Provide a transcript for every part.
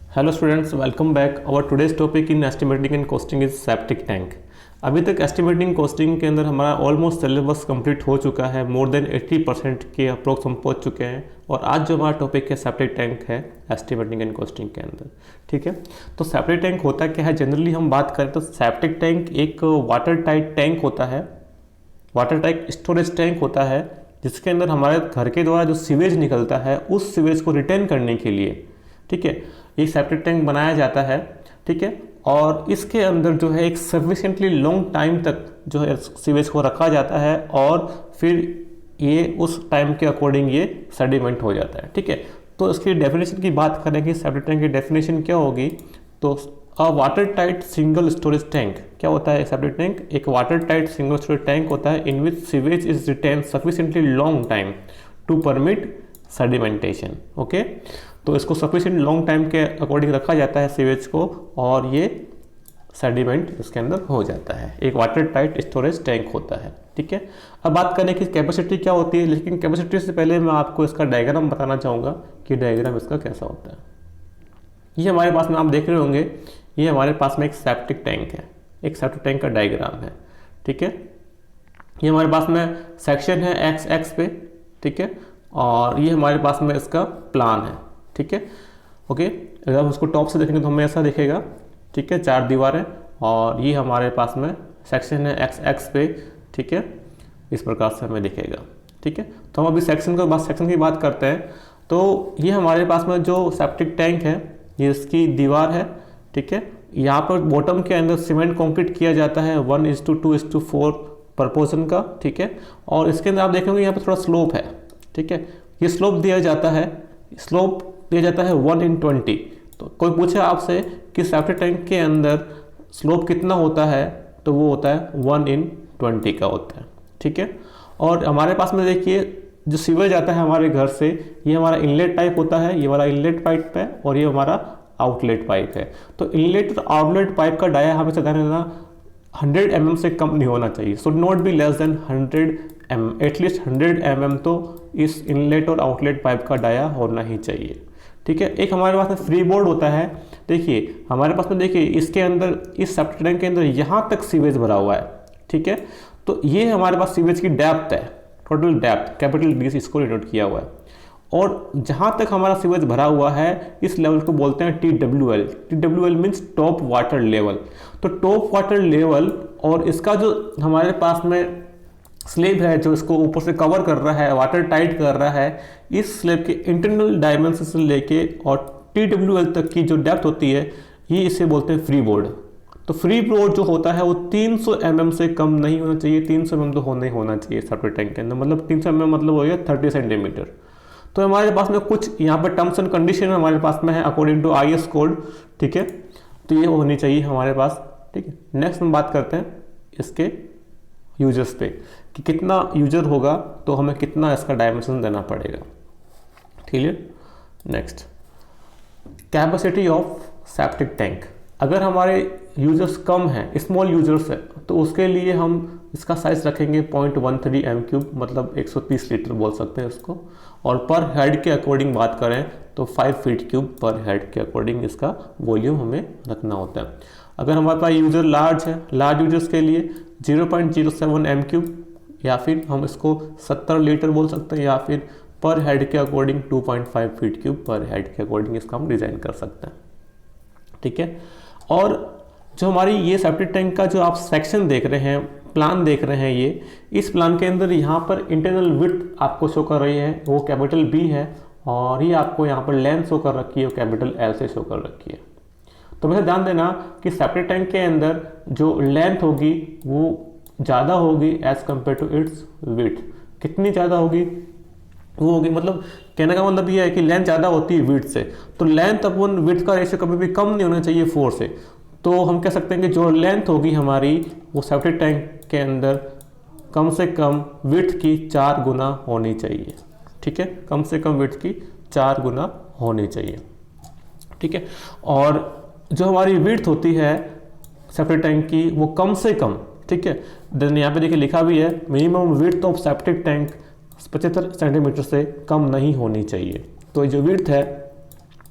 Hello students, welcome back. Our today's topic in estimating and costing is septic tank. अभी तक estimating costing के अंदर हमारा almost syllabus complete हो चुका है। मोर देन 80% के अप्रोक्स हम पहुंच चुके हैं। और आज जो हमारा टॉपिक है सेप्टिक टैंक है एस्टिमेटिंग एंड कॉस्टिंग के अंदर। ठीक है, तो सेप्टिक टैंक होता क्या है? जनरली हम बात करें तो सेप्टिक टैंक एक वाटर टाइट टैंक होता है, वाटर टाइट स्टोरेज टैंक होता है, जिसके अंदर हमारे घर के द्वारा जो सीवेज निकलता है उस सीवेज को रिटेन करने के लिए, ठीक है, ये सेप्टिक टैंक बनाया जाता है। ठीक है, और इसके अंदर जो है एक सफिशिएंटली लॉन्ग टाइम तक जो है सीवेज को रखा जाता है और फिर ये उस टाइम के अकॉर्डिंग ये सेडिमेंट हो जाता है। ठीक है, तो इसकी डेफिनेशन की बात करें कि सेप्टिक टैंक की डेफिनेशन क्या होगी, तो a water tight single storage tank क्या होता है? सेप्टिक टैंक एक water tight single storage tank होता है in which sewage is retained sufficiently long time to permit sedimentation. Okay, तो इसको सफिशिएंट लॉन्ग टाइम के अकॉर्डिंग रखा जाता है सीवेज को और ये सेडिमेंट इसके अंदर हो जाता है। एक वाटर टाइट स्टोरेज टैंक होता है। ठीक है, अब बात करें कि कैपेसिटी क्या होती है, लेकिन कैपेसिटी से पहले मैं आपको इसका डायग्राम बताना चाहूँगा कि डायग्राम इसका कैसा होता है। ये हमारे पास में आप देख रहे होंगे, ये हमारे पास में एक सेप्टिक टैंक है, एक सेप्टिक टैंक का डायग्राम है। ठीक है, ये हमारे पास में सेक्शन है एक्स एक्स पे। ठीक है, और ये हमारे पास में इसका प्लान है। ठीक है, ओके, अगर हम उसको टॉप से देखेंगे तो हमें ऐसा दिखेगा। ठीक है, 4 दीवारें और ये हमारे पास में सेक्शन है एक्स एक्स पे। ठीक है, इस प्रकार से हमें दिखेगा। ठीक है, तो हम अभी सेक्शन की बात करते हैं। तो ये हमारे पास में जो सेप्टिक टैंक है ये इसकी दीवार है। ठीक है, यहाँ पर बॉटम के अंदर सीमेंट कंक्रीट किया जाता है 1:2:4 प्रपोर्शन का। ठीक है, और इसके अंदर आप देखेंगे यहाँ पर थोड़ा स्लोप है। ठीक है, ये स्लोप दिया जाता है 1:20। तो कोई पूछे आपसे कि सेप्टिक टैंक के अंदर स्लोप कितना होता है, तो वो होता है 1:20 का होता है। ठीक है, और हमारे पास में देखिए जो सीवेज आता है हमारे घर से, ये हमारा इनलेट पाइप होता है, ये वाला इनलेट पाइप है और ये हमारा आउटलेट पाइप है। तो इनलेट और आउटलेट पाइप का डाया हमेशा ध्यान रखना 100 mm से कम नहीं होना चाहिए। Should not be less then 100 mm, at least 100 mm तो इस इनलेट और आउटलेट पाइप का डाया होना ही चाहिए। ठीक है, एक हमारे पास में फ्री बोर्ड होता है। देखिए हमारे पास में, देखिए इसके अंदर, इस सेप्टिक टैंक के अंदर यहाँ तक सीवेज भरा हुआ है। ठीक है, तो ये हमारे पास सीवेज की डेप्थ है, टोटल डेप्थ कैपिटल डी से इसको डिनोट किया हुआ है। और जहाँ तक हमारा सीवेज भरा हुआ है इस लेवल को बोलते हैं TWL। TWL means top water level. तो टॉप वाटर लेवल और इसका जो हमारे पास में स्लेब है जो इसको ऊपर से कवर कर रहा है, वाटर टाइट कर रहा है, इस स्लेब के इंटरनल डायमेंशन से लेके और TWL तक की जो डेप्थ होती है ये इसे बोलते हैं फ्री बोर्ड। तो फ्री बोर्ड जो होता है वो 300 mm से कम नहीं होना चाहिए। 300 mm तो होना चाहिए सेप्टिक टैंक के अंदर, मतलब 300 mm मतलब हो गया 30 सेंटीमीटर। तो हमारे पास में कुछ यहाँ पर टर्म्स एंड कंडीशन हमारे पास में है अकॉर्डिंग टू IS कोड। ठीक है, तो ये होनी चाहिए हमारे पास। ठीक है, नेक्स्ट हम बात करते हैं इसके यूजर्स पे कि कितना यूजर होगा तो हमें कितना इसका डायमेंशन देना पड़ेगा। ठीक है, next capacity of septic tank. अगर हमारे यूजर्स कम हैं, स्मॉल यूजर्स है, तो उसके लिए हम इसका साइज रखेंगे 0.13 m3, मतलब 130 लीटर बोल सकते हैं उसको। और पर हेड के अकॉर्डिंग बात करें तो 5 फीट क्यूब पर हेड के अकॉर्डिंग इसका वॉल्यूम हमें रखना होता है। अगर हमारे पास यूजर लार्ज है, लार्ज यूजर्स के लिए 0.07 m3, या फिर हम इसको 70 लीटर बोल सकते हैं, या फिर पर हेड के अकॉर्डिंग 2.5 फीट क्यूब पर हेड के अकॉर्डिंग इसका हम डिज़ाइन कर सकते हैं। ठीक है, और जो हमारी ये सेप्टिक टैंक का जो आप सेक्शन देख रहे हैं, प्लान देख रहे हैं, ये इस प्लान के अंदर यहाँ पर इंटरनल विड्थ आपको शो कर रही है, वो कैपिटल B है, और ये आपको यहाँ पर लेंथ शो कर रखी है, वो कैपिटल L से शो कर रखी है। तो वैसे ध्यान देना कि सेप्टिक टैंक के अंदर जो लेंथ होगी वो ज़्यादा होगी as compare to its width. कितनी ज़्यादा होगी? वो होगी, मतलब कहने का मतलब ये है कि लेंथ ज़्यादा होती है विड्थ से, तो लेंथ अपन विड्थ का रेशियो कभी भी कम नहीं होना चाहिए 4 से। तो हम कह सकते हैं कि जो लेंथ होगी हमारी वो सेप्टिक टैंक के अंदर कम से कम विड्थ की 4 गुना होनी चाहिए। ठीक है, कम से कम विड्थ की 4 गुना होनी चाहिए। ठीक है, और जो हमारी विड्थ होती है सेप्टिक टैंक की वो कम से कम, ठीक है, देन यहाँ पे देखिए लिखा भी है minimum width of septic tank 75 centimetre से कम नहीं होनी चाहिए। तो जो विड्थ है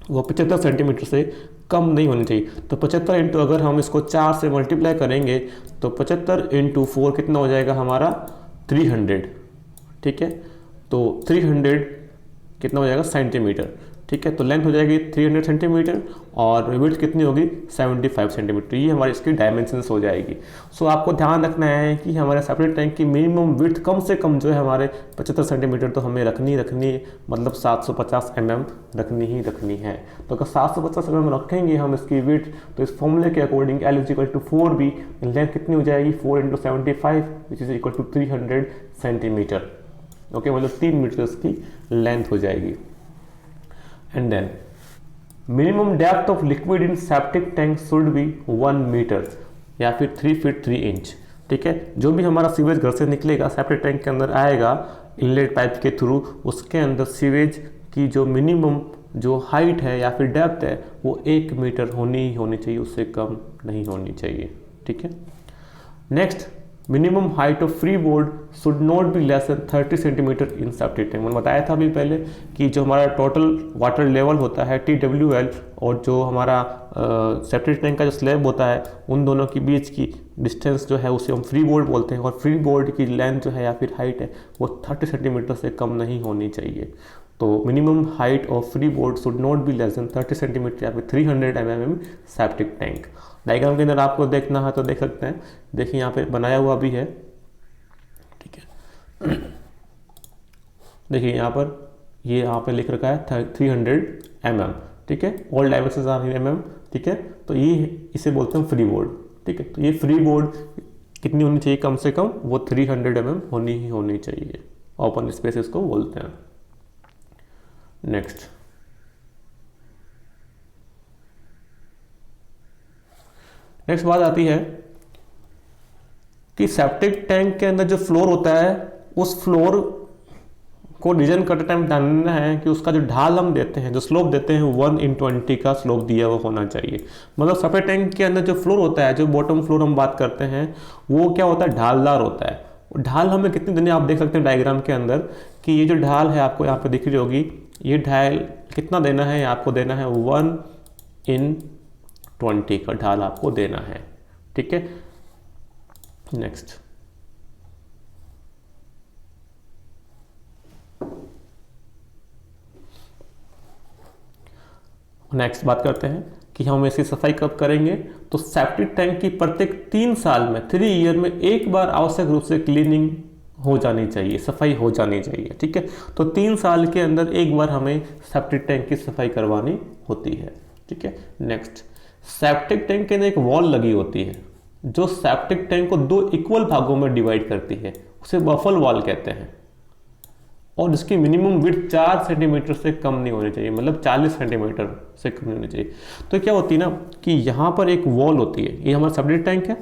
वो 75 सेंटीमीटर से कम नहीं होनी चाहिए। तो 75 इंटू अगर हम इसको 4 से मल्टीप्लाई करेंगे तो 75 इंटू 4 कितना हो जाएगा हमारा 300, ठीक है। तो 300 कितना हो जाएगा सेंटीमीटर, ठीक है। तो लेंथ हो जाएगी 300 सेंटीमीटर और विड्थ कितनी होगी 75 सेंटीमीटर। ये हमारी इसकी डायमेंशंस हो जाएगी। सो आपको ध्यान रखना है कि हमारे सेपरेट टैंक की मिनिमम विड्थ कम से कम जो है हमारे 75 सेंटीमीटर तो हमें रखनी मतलब 750 mm रखनी है। तो अगर 750 mm रखेंगे हम इसकी विड्थ, तो इस फॉर्मूले के अकॉर्डिंग L = 4B, लेंथ कितनी हो जाएगी 4 × 75 which is equal to 300 centimetre. Okay, मतलब 3 मीटर इसकी लेंथ हो जाएगी। And then minimum depth of liquid in septic tank should be 1 metre या फिर 3 फीट 3 इंच, ठीक है। जो भी हमारा सीवेज घर से निकलेगा सेप्टिक टैंक के अंदर आएगा इनलेट पाइप के थ्रू, उसके अंदर सीवेज की जो मिनिमम जो हाइट है या फिर डेप्थ है वो 1 मीटर होनी चाहिए, उससे कम नहीं होनी चाहिए, ठीक है। Next, minimum height of free board should not be less then 30 centimetre in septic tank. मैंने बताया था अभी पहले कि जो हमारा टोटल वाटर लेवल होता है TWL और जो हमारा सेप्टिक टैंक का जो स्लैब होता है उन दोनों के बीच की डिस्टेंस जो है उसे हम फ्री बोर्ड बोलते हैं, और फ्री बोर्ड की लेंथ जो है या फिर हाइट है वो 30 सेंटीमीटर से कम नहीं होनी चाहिए। तो minimum height of free board should not be less then 30 centimetre या फिर 300 mm सेप्टिक टैंक। डायग्राम के अंदर आपको देखना है तो देख सकते हैं, देखिए यहाँ पे बनाया हुआ भी है, ठीक है। देखिए यहाँ पे लिख रखा है 300 mm, ठीक है। All dimensions are in mm, ठीक है। तो ये इसे बोलते हैं फ्री बोर्ड, ठीक है। तो ये फ्री बोर्ड कितनी होनी चाहिए, कम से कम वो 300 mm होनी चाहिए। ओपन स्पेस इसको बोलते हैं। नेक्स्ट बात आती है कि सेप्टिक टैंक के अंदर जो फ्लोर होता है उस फ्लोर को डिजाइन करते टाइम जानना है कि उसका जो ढाल हम देते हैं, जो स्लोप देते हैं 1/20 का स्लोप दिया हुआ होना चाहिए। मतलब सेप्टिक टैंक के अंदर जो फ्लोर होता है, जो बॉटम फ्लोर हम बात करते हैं, वो क्या होता है, ढालदार होता है। ढाल हमें कितनी देनी है आप देख सकते हैं डायग्राम के अंदर कि ये जो ढाल है आपको यहाँ पे दिख रही होगी, ये ढाल कितना देना है, आपको देना है 1/20 का ढाल आपको देना है, ठीक है। नेक्स्ट बात करते हैं कि हम इसकी सफाई कब करेंगे। तो सेप्टिक टैंक की प्रत्येक 3 साल में 3 ईयर में एक बार आवश्यक रूप से क्लीनिंग हो जानी चाहिए, सफाई हो जानी चाहिए, ठीक है। तो 3 साल के अंदर एक बार हमें सेप्टिक टैंक की सफाई करवानी होती है, ठीक है। नेक्स्ट, सेप्टिक टैंक के अंदर एक वॉल लगी होती है जो सेप्टिक टैंक को 2 इक्वल भागों में डिवाइड करती है, उसे बफल वॉल कहते हैं, और इसकी मिनिमम विड्थ 4 सेंटीमीटर से कम नहीं होनी चाहिए, मतलब 40 सेंटीमीटर से कम नहीं होनी चाहिए। तो क्या होती है ना कि यहाँ पर एक वॉल होती है, ये हमारा सेप्टिक टैंक है,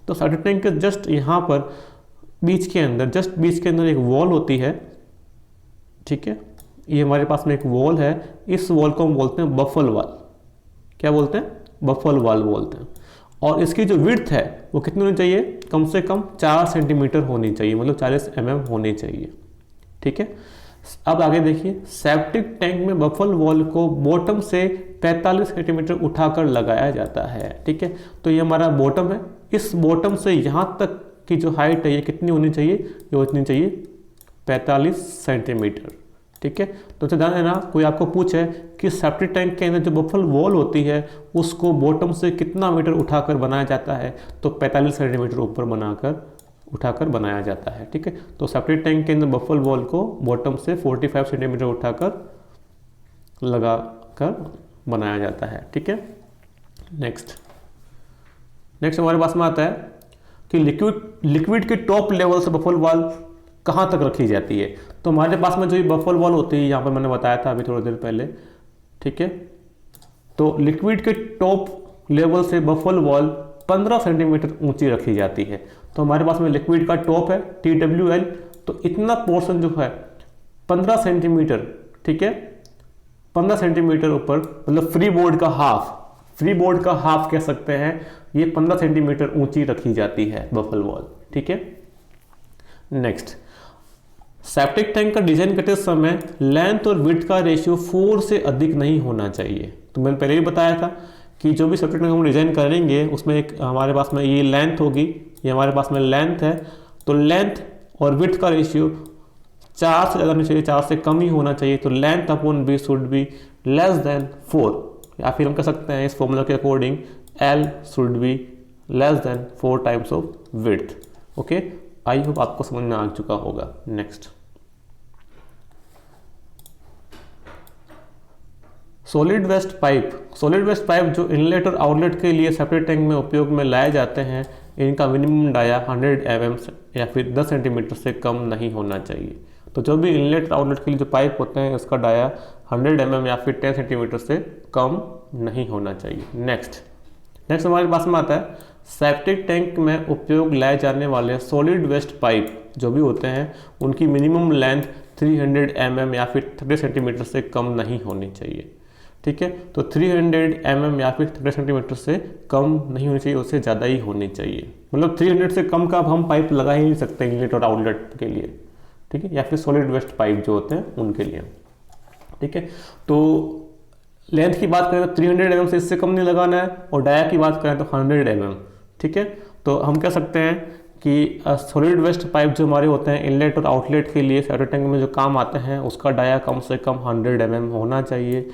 तो सेप्टिक टैंक के जस्ट यहाँ पर बीच के अंदर एक वॉल होती है, ठीक है। ये हमारे पास में एक वॉल है, इस वॉल को हम बोलते हैं बफल वॉल। क्या बोलते हैं, बफल वॉल बोलते हैं। और इसकी जो विड्थ है वो कितनी होनी चाहिए, कम से कम 4 सेंटीमीटर होनी चाहिए, मतलब 40 mm होनी चाहिए, ठीक है। अब आगे देखिए, सेप्टिक टैंक में बफल वॉल को बॉटम से 45 सेंटीमीटर उठाकर लगाया जाता है, ठीक है। तो ये हमारा बॉटम है, इस बॉटम से यहाँ तक की जो हाइट है ये कितनी होनी चाहिए, ये होनी चाहिए 45 सेंटीमीटर, ठीक है। तो ध्यान देना, कोई आपको पूछे कि सेप्टिक टैंक के अंदर जो बफल वॉल होती है उसको बॉटम से कितना मीटर उठाकर बनाया जाता है, तो 45 सेंटीमीटर ऊपर उठाकर बनाया जाता है, ठीक है। तो सेप्टिक टैंक के अंदर बफल वॉल को बॉटम से 45 सेंटीमीटर उठाकर लगाकर बनाया जाता है, ठीक है। नेक्स्ट हमारे पास में आता है कि लिक्विड के टॉप लेवल से बफल वॉल कहाँ तक रखी जाती है। तो हमारे पास में जो ये बफल वॉल होती है, यहाँ पर मैंने बताया था अभी थोड़ी देर पहले, ठीक है। तो लिक्विड के टॉप लेवल से बफल वॉल 15 सेंटीमीटर ऊंची रखी जाती है। तो हमारे पास में लिक्विड का टॉप है TWL, तो इतना पोर्शन जो है 15 सेंटीमीटर, ठीक है, 15 सेंटीमीटर ऊपर, मतलब फ्री बोर्ड का हाफ कह सकते हैं, ये 15 सेंटीमीटर ऊंची रखी जाती है बफल वॉल, ठीक है। नेक्स्ट, सेप्टिक टैंक का डिजाइन करते समय लेंथ और विड्थ का रेशियो 4 से अधिक नहीं होना चाहिए। तो मैंने पहले ही बताया था कि जो भी सेप्टिक टैंक हम डिजाइन करेंगे उसमें एक हमारे पास में ये लेंथ होगी, ये हमारे पास में लेंथ है, तो लेंथ और विड्थ का रेशियो 4 से ज़्यादा नहीं चाहिए, 4 से कम ही होना चाहिए। तो length upon B should be less than 4, या फिर हम कह सकते हैं इस फॉर्मूला के according L should be less than 4 times of width. Okay, I hope आपको समझ में आ चुका होगा। Next, solid waste pipe. Solid waste pipe जो इनलेट और आउटलेट के लिए सेपरेट टैंक में उपयोग में लाए जाते हैं, इनका मिनिमम डाया 100 mm या फिर 10 सेंटीमीटर से कम नहीं होना चाहिए। तो जो भी इनलेट और आउटलेट के लिए जो पाइप होते हैं उसका डाया 100 mm या फिर 10 सेंटीमीटर से कम नहीं होना चाहिए। नेक्स्ट हमारे पास में आता है सेप्टिक टैंक में उपयोग लाए जाने वाले सॉलिड वेस्ट पाइप जो भी होते हैं उनकी मिनिमम लेंथ 300 mm या फिर 30 सेंटीमीटर से कम नहीं होनी चाहिए। ठीक है, तो 300 mm या फिर 30 सेंटीमीटर से कम नहीं होनी चाहिए, उससे ज़्यादा ही होनी चाहिए। मतलब 300 से कम का अब हम पाइप लगा ही नहीं सकते इनलेट और आउटलेट के लिए। ठीक है, या फिर सॉलिड वेस्ट पाइप जो होते हैं उनके लिए। ठीक है, तो लेंथ की बात करें तो 300 mm से इससे कम नहीं लगाना है, और डाया की बात करें तो 100 mm। ठीक है, तो हम कह सकते हैं कि सॉलिड वेस्ट पाइप जो हमारे होते हैं इनलेट और आउटलेट के लिए सेप्टिक टैंक में जो काम आते हैं उसका डाया कम से कम 100 mm होना चाहिए।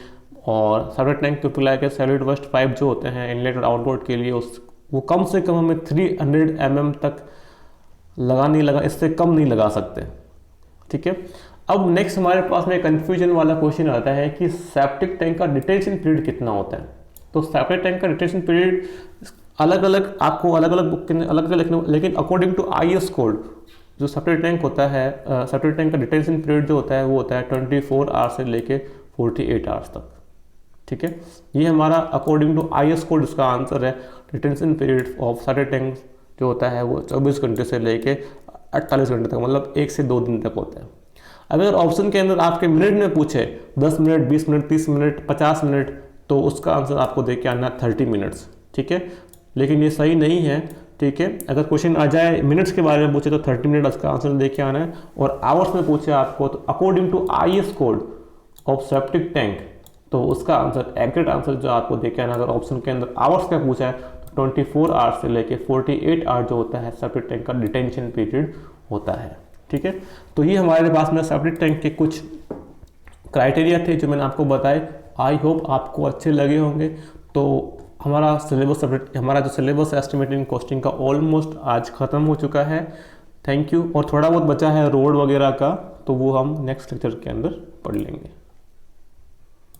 और सेप्टिक टैंक के उपयोग के सॉलिड वेस्ट पाइप जो होते हैं इनलेट और आउटलेट के लिए वो कम से कम हमें 300 mm तक इससे कम नहीं लगा सकते। ठीक है, अब नेक्स्ट हमारे पास में कंफ्यूजन वाला क्वेश्चन आता है कि सेप्टिक टैंक का डिटेंशन पीरियड कितना होता है। तो सेप्टिक टैंक का डिटेंशन पीरियड अलग अलग आपको अलग अलग बुक के अलग अलग लिखना, लेकिन अकॉर्डिंग टू IS कोड जो सेप्टिक टैंक होता है, सेप्टिक टैंक का डिटेंशन पीरियड जो होता है वो होता है 24 आवर्स से लेके 48 आवर्स तक। ठीक है, ये हमारा अकॉर्डिंग टू IS कोड इसका आंसर है। Detention period of septic tank जो होता है वो 24 घंटे से लेके 48 घंटे तक, मतलब 1 से 2 दिन तक होता है। अगर ऑप्शन के अंदर आपके मिनट में पूछे 10 मिनट, 20 मिनट, 30 मिनट, 50 मिनट, तो उसका आंसर आपको दे के आना 30 मिनट्स। ठीक है, लेकिन ये सही नहीं है। ठीक है, अगर क्वेश्चन आ जाए मिनट्स के बारे में पूछे तो 30 मिनट उसका आंसर दे के आना है, और आवर्स में पूछे आपको तो according to IS code of septic tank तो उसका आंसर एग्जैक्ट आंसर जो आपको दे के आना। अगर ऑप्शन के अंदर आवर्स का पूछा है तो 24 आवर्स से लेके 48 आवर्स जो होता है सेप्टिक टैंक का डिटेंशन पीरियड होता है। ठीक है, तो ये हमारे पास में सेप्टिक टैंक के कुछ क्राइटेरिया थे जो मैंने आपको बताए। आई होप आपको अच्छे लगे होंगे। तो हमारा जो सिलेबस एस्टिमेटिंग कॉस्टिंग का ऑलमोस्ट आज ख़त्म हो चुका है। Thank you. और थोड़ा बहुत बचा है रोड वगैरह का, तो वो हम नेक्स्ट लेक्चर के अंदर पढ़ लेंगे।